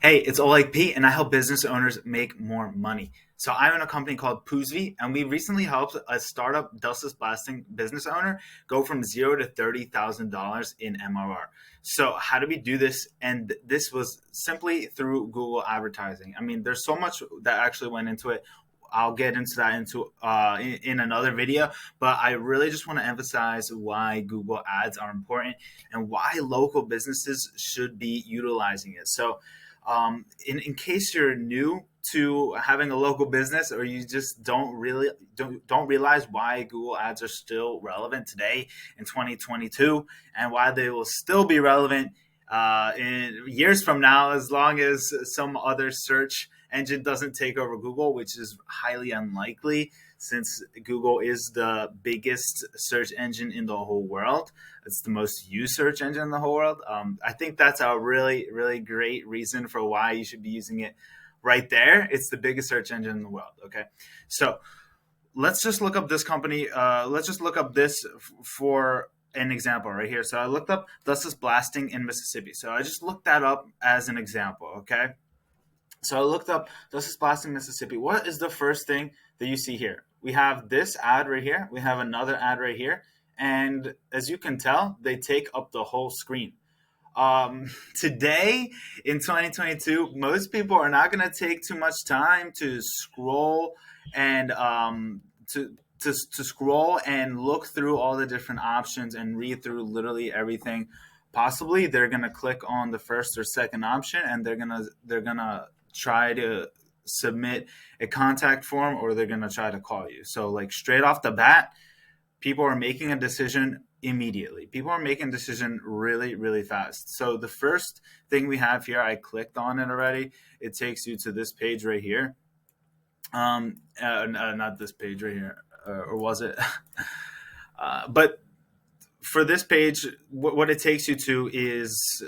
Hey, it's Oleg Pete, and I help business owners make more money. So I own a company called Poosvi, and we recently helped a startup dustless blasting business owner go from zero to $30,000 in MRR. So how do we do this? And this was simply through Google advertising. I mean, there's so much that actually went into it. I'll get into that in another video, but I really just want to emphasize why Google ads are important and why local businesses should be utilizing it. So in case you're new to having a local business or you just don't realize why Google ads are still relevant today in 2022 and why they will still be relevant in years from now, as long as some other search engine doesn't take over Google, which is highly unlikely since Google is the biggest search engine in the whole world. It's the most used search engine in the whole world. I think that's a really, really great reason for why you should be using it right there. It's the biggest search engine in the world. Okay. So let's just look up this company. Let's just look up this for an example right here. So I looked up dustless blasting in Mississippi. So I just looked that up as an example. Okay. So I looked up dustless blasting Mississippi. What is the first thing that you see here? We have this ad right here. We have another ad right here. And as you can tell, they take up the whole screen. Today in 2022, most people are not going to take too much time to scroll and to scroll and look through all the different options and read through literally everything. Possibly they're going to click on the first or second option and they're gonna try to submit a contact form or they're going to try to call you. So like straight off the bat, people are making a decision immediately. People are making a decision really, really fast. So the first thing we have here, I clicked on it already. It takes you to this page right here. Not this page right here, or was it? But for this page, what it takes you to is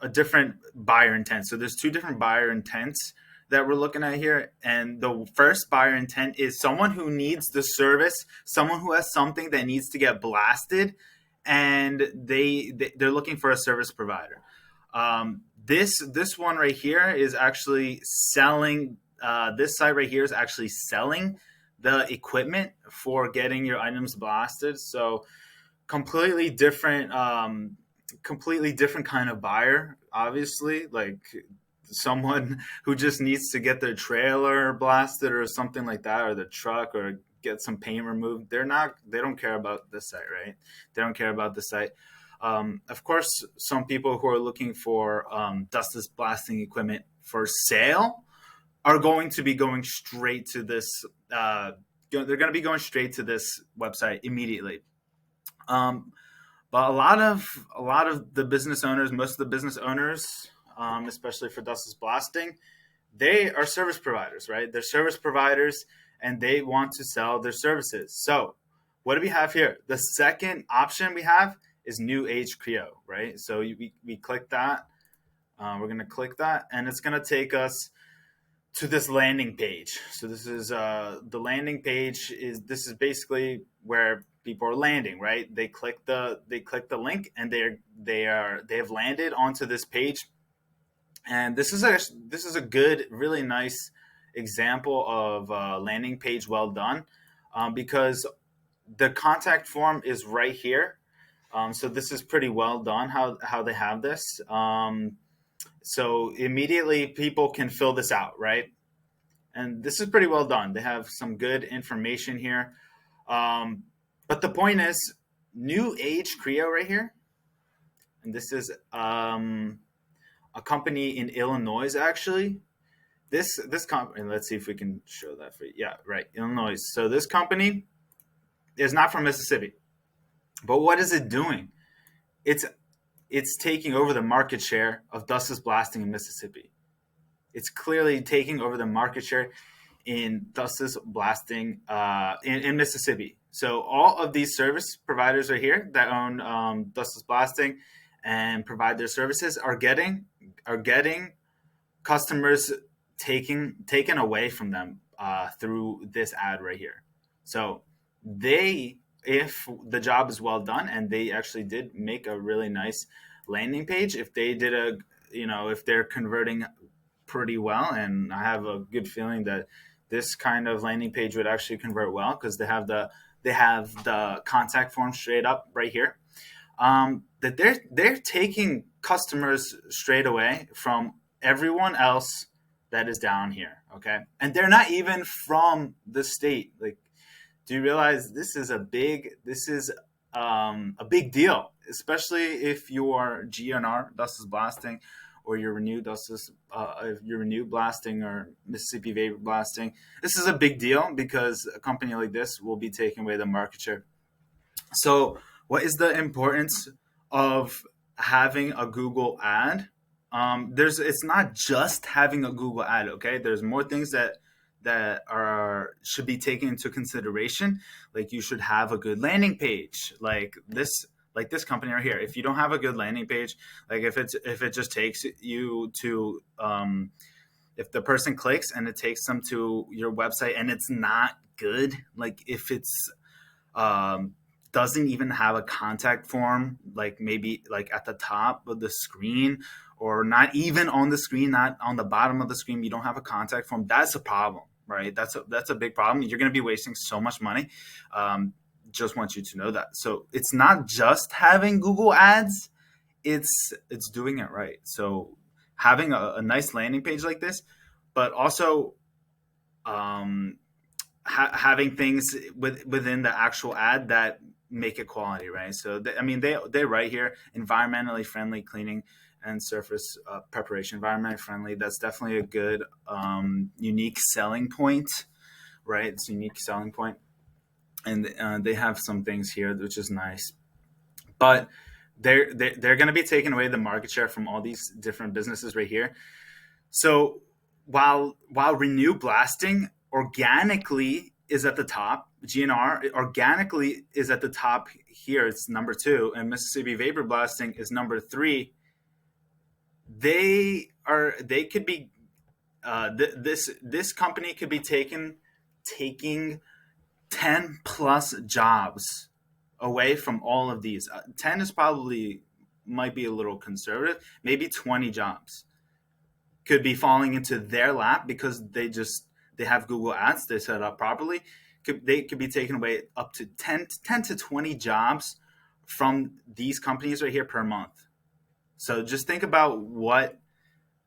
a different buyer intent. So there's two different buyer intents that we're looking at here. And the first buyer intent is someone who needs the service, someone who has something that needs to get blasted, and they're looking for a service provider. This one right here is actually selling. This site right here is actually selling the equipment for getting your items blasted. So completely different kind of buyer, obviously, like someone who just needs to get their trailer blasted or something like that, or the truck, or get some paint removed. They don't care about the site, right? They don't care about the site. Of course, some people who are looking for dustless blasting equipment for sale are going to be going straight to this. They're going to be going straight to this website immediately. But a lot of the business owners, most of the business owners, especially for dustless blasting, they are service providers, right? They're service providers and they want to sell their services. So what do we have here? The second option we have is New Age Creo, right? So we click that. We're going to click that and it's going to take us to this landing page. So this is the landing page. This is basically where people are landing, right? They click the link and they have landed onto this page. And this is a good, really nice example of landing page well done, because the contact form is right here. So this is pretty well done how they have this. So immediately people can fill this out, right? And this is pretty well done. They have some good information here. But the point is, New Age Creo right here, and this is a company in Illinois, actually. This company, let's see if we can show that for you. Yeah, right, Illinois. So this company is not from Mississippi. But what is it doing? It's taking over the market share of dustless blasting in Mississippi. It's clearly taking over the market share in dustless blasting in Mississippi. So all of these service providers are here that own dustless blasting and provide their services are getting customers taken away from them through this ad right here. So if the job is well done and they actually did make a really nice landing page, if they did if they're converting pretty well, and I have a good feeling that this kind of landing page would actually convert well because they have the contact form straight up right here. That they're taking customers straight away from everyone else that is down here. Okay, and they're not even from the state. Like, do you realize this is a big deal, especially if you are GNR dustless blasting, or your renewed dustless if you're renewed blasting or Mississippi vapor blasting. This is a big deal because a company like this will be taking away the market share. So, what is the importance of having a Google ad? It's not just having a Google ad. Okay, there's more things that are should be taken into consideration. Like, you should have a good landing page, like this company right here. If you don't have a good landing page, like if it just takes you to if the person clicks and it takes them to your website and it's not good, like if it's um, doesn't even have a contact form, like maybe like at the top of the screen, or not even on the screen, not on the bottom of the screen, you don't have a contact form. That's a problem, right? That's a big problem. You're going to be wasting so much money. Um, just want you to know that. So it's not just having Google Ads; it's doing it right. So having a nice landing page like this, but also um, having things within the actual ad that make it quality, right? So I mean, they write here environmentally friendly cleaning and surface preparation, environmentally friendly. That's definitely a good unique selling point, right? It's a unique selling point, and they have some things here which is nice, but they're going to be taking away the market share from all these different businesses right here. So while Renew Blasting organically is at the top, GNR organically is at the top here. It's number 2, and Mississippi Vapor Blasting is number 3. They could be this company could be taking 10 plus jobs away from all of these. 10 is probably might be a little conservative. Maybe 20 jobs could be falling into their lap because they have Google Ads, they set up properly. They could be taking away up to 10 to 20 jobs from these companies right here per month. So just think about what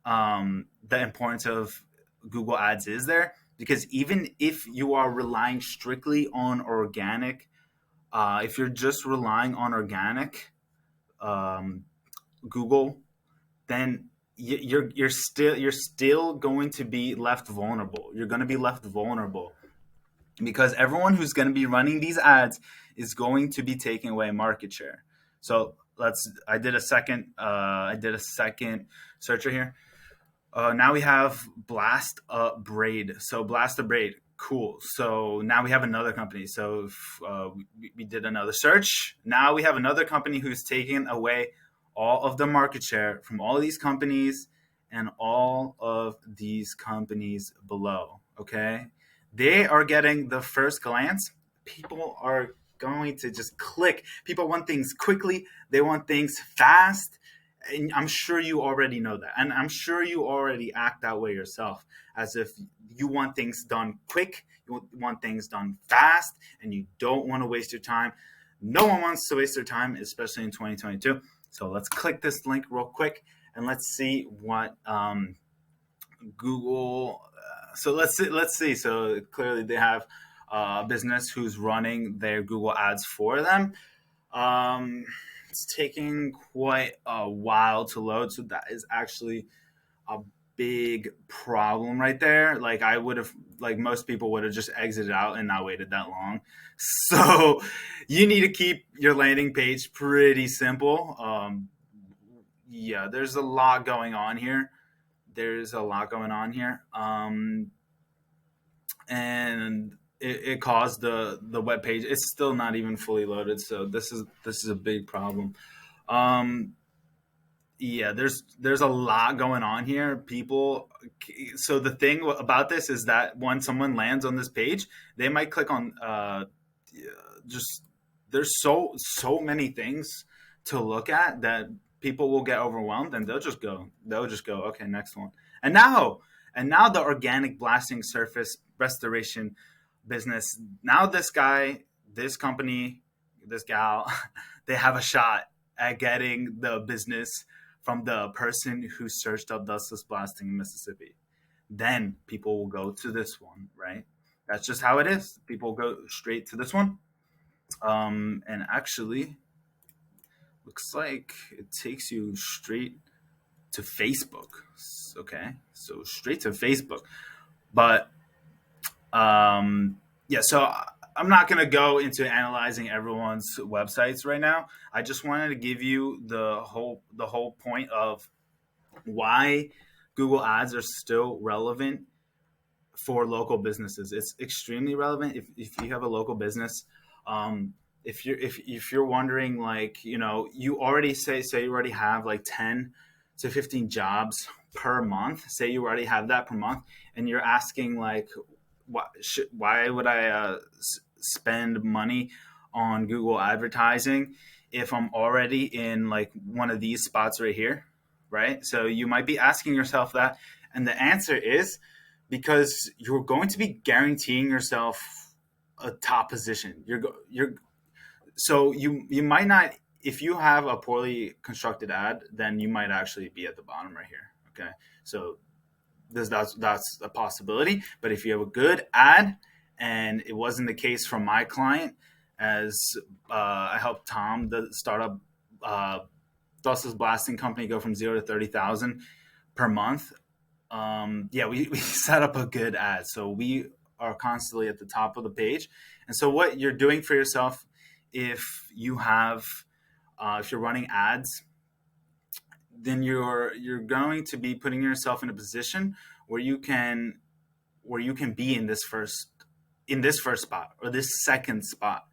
the importance of Google Ads is there, because even if you are relying strictly on organic, if you're just relying on organic Google, then you're still going to be left vulnerable. You're going to be left vulnerable because everyone who's going to be running these ads is going to be taking away market share. So I did a second searcher here. Now we have Blast Braid. So Blast a Braid, cool. So now we have another company. So we did another search. Now we have another company who's taking away all of the market share from all of these companies and all of these companies below. Okay, they are getting the first glance. People are going to just click. People want things quickly. They want things fast. And I'm sure you already know that. And I'm sure you already act that way yourself, as if you want things done quick, you want things done fast, and you don't want to waste your time. No one wants to waste their time, especially in 2022. So let's click this link real quick and let's see what Google. So let's see. So clearly they have a business who's running their Google ads for them. It's taking quite a while to load, so that is actually a big problem right there. Like most people would have just exited out and not waited that long. So you need to keep your landing page pretty simple. Yeah, there's a lot going on here. And it caused the web page. It's still not even fully loaded, so this is a big problem. Yeah, there's a lot going on here. People. So the thing about this is that when someone lands on this page, they might click on just there's so many things to look at that people will get overwhelmed and they'll just go, okay, next one. And now the organic blasting surface restoration business, now this company, this gal, they have a shot at getting the business from the person who searched up dustless blasting in Mississippi. Then people will go to this one, right? That's just how it is. People go straight to this one. And actually, looks like it takes you straight to Facebook. Okay, so straight to Facebook. But yeah, so I'm not going to go into analyzing everyone's websites right now. I just wanted to give you the whole point of why Google Ads are still relevant for local businesses. It's extremely relevant if you have a local business. If you're wondering, like, you already say you already have like 10 to 15 jobs per month. Say you already have that per month, and you're asking like, why would I spend money on Google advertising if I'm already in like one of these spots right here, right? So you might be asking yourself that, and the answer is because you're going to be guaranteeing yourself a top position. So you might not, if you have a poorly constructed ad, then you might actually be at the bottom right here. Okay, so that's a possibility. But if you have a good ad, and it wasn't the case from my client, as I helped Tom, the startup dustless blasting company, go from 0 to 30,000 per month. Yeah, we set up a good ad, so we are constantly at the top of the page. And so what you're doing for yourself, if you have if you're running ads, then you're going to be putting yourself in a position where you can be in this first spot or this second spot,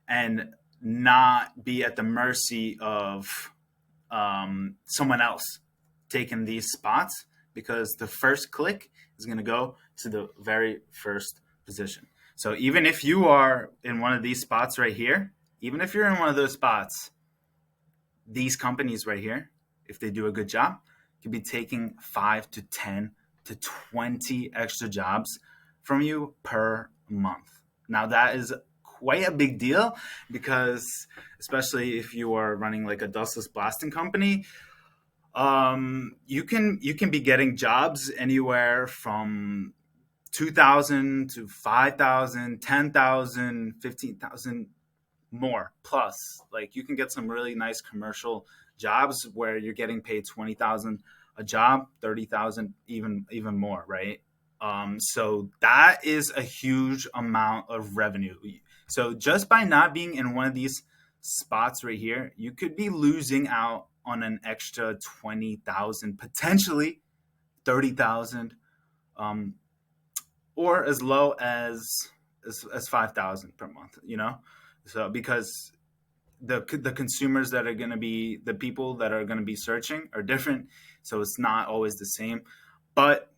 and not be at the mercy of someone else taking these spots, because the first click is going to go to the very first position. So even if you are in one of these spots right here, even if you're in one of those spots, these companies right here, if they do a good job, could be taking 5 to 10 to 20 extra jobs from you per month. Now that is quite a big deal, because especially if you are running like a dustless blasting company, you can be getting jobs anywhere from 2,000 to 5,000, 10,000, 15,000 more plus. Like, you can get some really nice commercial jobs where you're getting paid 20,000 a job, 30,000, even more, right? So that is a huge amount of revenue. So just by not being in one of these spots right here, you could be losing out on an extra 20,000, potentially 30,000, or as low as 5,000 per month. So because the consumers that are going to be, the people that are going to be searching are different, so it's not always the same. But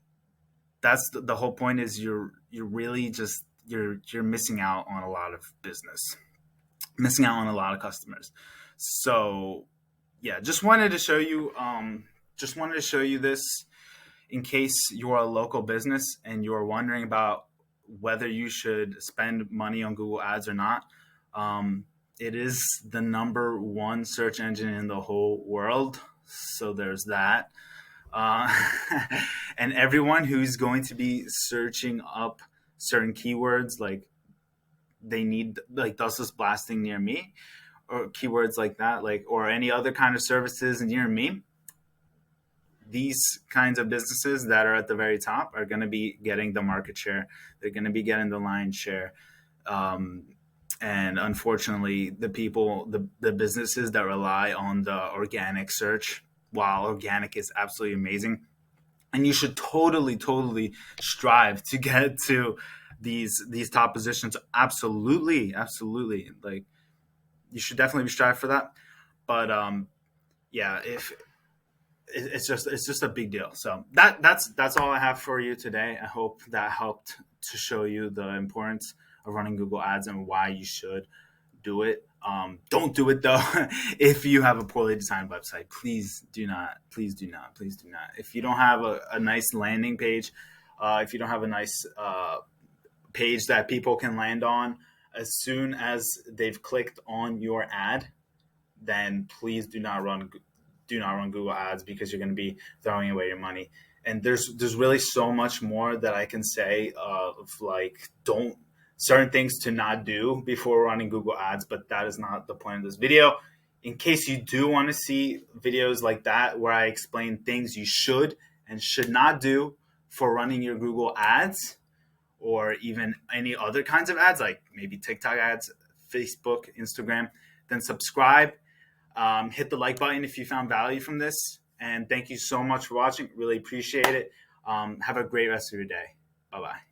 that's the whole point, is you're really just you're missing out on a lot of business, missing out on a lot of customers. So yeah, just wanted to show you this in case you're a local business and you're wondering about whether you should spend money on Google Ads or not. It is the number one search engine in the whole world, so there's that. And everyone who's going to be searching up certain keywords, like they need like dustless blasting near me, or keywords like that, like, or any other kind of services near me, these kinds of businesses that are at the very top are going to be getting the market share. They're going to be getting the lion's share. And unfortunately, the businesses that rely on the organic search, while organic is absolutely amazing, and you should totally strive to get to these top positions. Absolutely. Like, you should definitely be striving for that. But yeah, if it's just a big deal. So that's all I have for you today. I hope that helped to show you the importance of running Google Ads and why you should do it. Don't do it though. If you have a poorly designed website, please do not. Please do not. Please do not. If you don't have a nice landing page, if you don't have a nice page that people can land on, as soon as they've clicked on your ad, then please do not run Google Ads, because you're going to be throwing away your money. And there's really so much more that I can say of like don't certain things to not do before running Google Ads, but that is not the point of this video. In case you do want to see videos like that where I explain things you should and should not do for running your Google Ads, or even any other kinds of ads, like maybe TikTok ads, Facebook, Instagram, then subscribe. Hit the like button if you found value from this. And thank you so much for watching. Really appreciate it. Have a great rest of your day. Bye-bye.